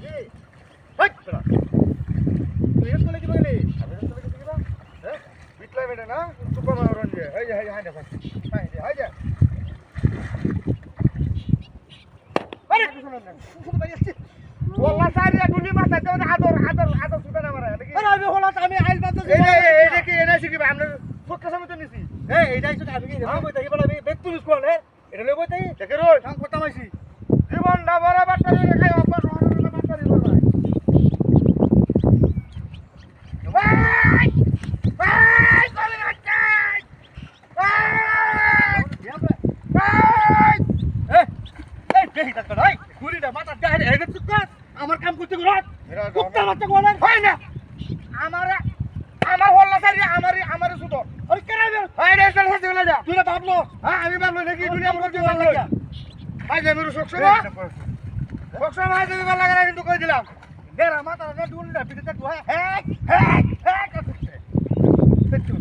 হেই তোরা তুই এত লেগে গেলি আমি এত লেগে গেলি হ্যাঁ বিটলাই বেটা না সুপার মারন যে এই যে হাই দে হাই দে আরে শুনুন না শুধু বাইরে আসছে ওল্লা সাইরে ডুলি মাথা তো আদর সুতা না মারা দেখি আরে আমি হলো আমি আইল বাদ এই দেখি এনাই শিখি আমরা ছোট সময় তো নিছি এই এইটাই শুধু আমি কি কই তাই বলে আমি বেক তুলিস কোন এটা লই বই তাই দেখে রই কাম করতে মাইছি জীবন না বড় বাট্টা রে খাই অভ্যাস হওয়ার না বাট্টা রে ভাই ভাই কলে রাখাই ভাই এই দেখি তা ভাই গুলিটা মাথা দেয় এটা চুপ আমার কাম করতে গো কুত্তা মারতে গো না হয় না আমার হল্লা সারি আমারে সুতো আরে কেন ভাই রে চল হতে গেল যা তুই না ভাবলো হ্যাঁ আমি ভাবলো নাকি দুনিয়া আমার করতে ভালো লাগে ভাই যে মেরু সকসো ভাই তুমি ভালো লাগে কিন্তু কই দিলাম নেরা মাথা রে ডুলটা পিঠে তো হ্যাঁ করতে সত্যি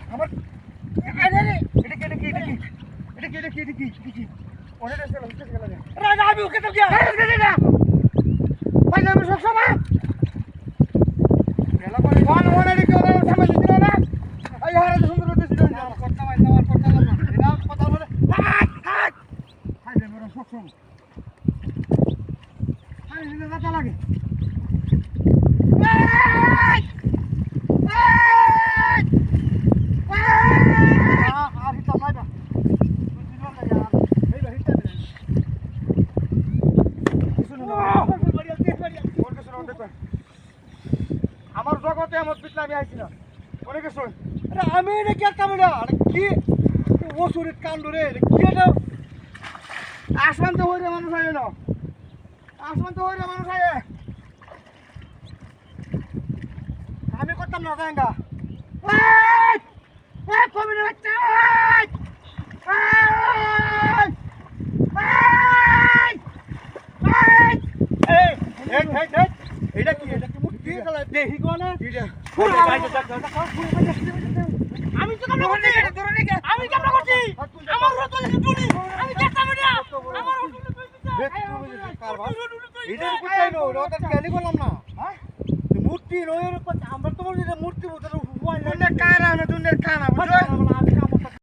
আমার আমি ওকে তো গিয়া ভাই আমি সব সময় বেলা করে কোন ওনে রেখে ওরে সামনে দিছিল না এই হারে সুন্দর দিছিল না কথা ভাই তোমার কথা না এটা কথা বলে হাই রে মোর সব সময় হাই রে কথা লাগে আমার জগতে আমার পিছলা আমি আইছি না অনেকে শোন আরে আমি এটা কি একটা বড় আরে কি ও শরীর কাণ্ড রে কি এটা আসমান তো হইরে মানুষ আয় না আসমান তো হইরে মানুষ আয় আমি করতাম না জায়গা এই কবি না বাচ্চা এটা কি মুক্তি দেখি কোন আমি তো কামড়া করছি আমি কামড়া করছি আমার রত টুনি আমি দেখতাম না আমার এটা কোথায় নো রত কেলি করলাম না হ্যাঁ মূর্তি রয়ের আমরা তো মূর্তি মূর্তি হুয়া না কারা না দুনের কানা বুঝছো